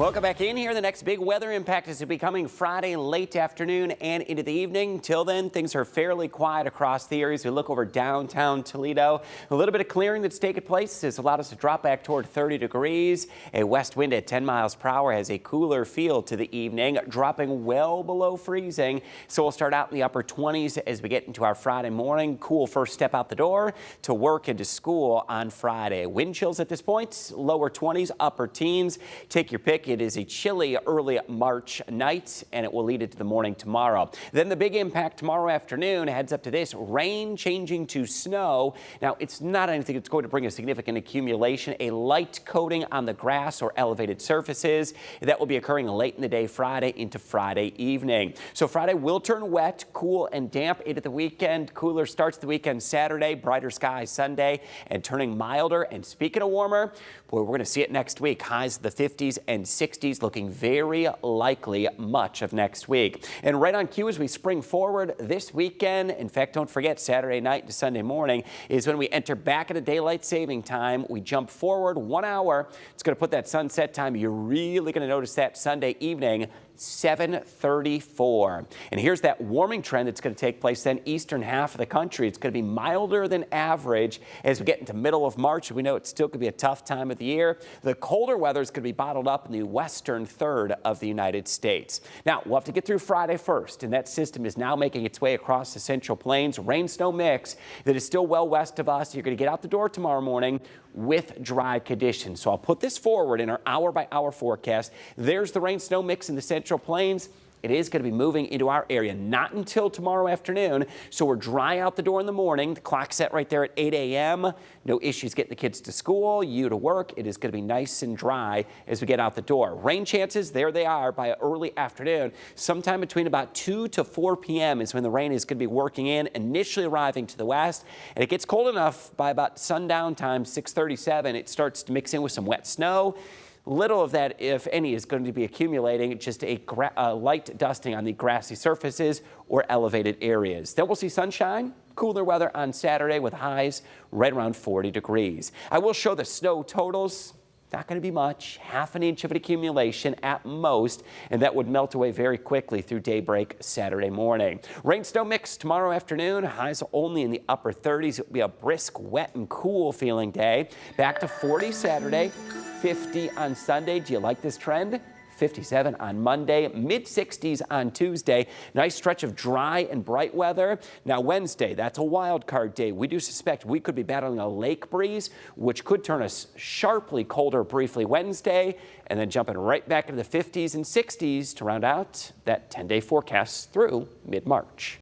Welcome back in here. The next big weather impact is to be coming Friday late afternoon and into the evening. Till then, things are fairly quiet across the areas. We look over downtown Toledo. A little bit of clearing that's taken place has allowed us to drop back toward 30 degrees. A west wind at 10 miles per hour has a cooler feel to the evening, dropping well below freezing. So we'll start out in the upper 20s as we get into our Friday morning. Cool first step out the door to work and to school on Friday. Wind chills at this point, lower 20s, upper teens. Take your pick. It is a chilly early March night, and it will lead into the morning tomorrow. Then the big impact tomorrow afternoon heads up to this rain changing to snow. Now, it's not anything that's going to bring a significant accumulation, a light coating on the grass or elevated surfaces. That will be occurring late in the day Friday into Friday evening. So Friday will turn wet, cool and damp into the weekend. Cooler starts the weekend Saturday, brighter skies Sunday, and turning milder. And speaking of warmer, boy, we're going to see it next week. Highs of the 50s and 60s looking very likely much of next week. And right on cue as we spring forward this weekend, in fact, don't forget Saturday night to Sunday morning is when we enter back into daylight saving time. We jump forward 1 hour. It's going to put that sunset time. You're really going to notice that Sunday evening, 7:34. And here's that warming trend that's going to take place then eastern half of the country. It's going to be milder than average as we get into middle of March. We know it's still going to be a tough time of the year. The colder weather is going to be bottled up in the western third of the United States. Now, we'll have to get through Friday first, and that system is now making its way across the Central Plains. Rain-snow mix that is still well west of us. You're going to get out the door tomorrow morning with dry conditions. So I'll put this forward in our hour-by-hour forecast. There's the rain-snow mix in the Central Plains. It is going to be moving into our area, not until tomorrow afternoon. So we're dry out the door in the morning. The clock set right there at 8 a.m. No issues getting the kids to school, you to work. It is going to be nice and dry as we get out the door. Rain chances, there they are by early afternoon. Sometime between about 2 to 4 p.m. is when the rain is going to be working in, initially arriving to the west. And it gets cold enough by about sundown time, 6:37. It starts to mix in with some wet snow. Little of that, if any, is going to be accumulating, just a light dusting on the grassy surfaces or elevated areas. Then we'll see sunshine, cooler weather on Saturday with highs right around 40 degrees. I will show the snow totals. Not going to be much, ½ inch of an accumulation at most, and that would melt away very quickly through daybreak Saturday morning. Rain-snow mix tomorrow afternoon, highs only in the upper 30s. It will be a brisk, wet, and cool feeling day. Back to 40 Saturday, 50 on Sunday. Do you like this trend? 57 on Monday, mid-60s on Tuesday. Nice stretch of dry and bright weather. Now Wednesday, that's a wild card day. We do suspect we could be battling a lake breeze, which could turn us sharply colder briefly Wednesday, and then jumping right back into the 50s and 60s to round out that 10-day forecast through mid-March.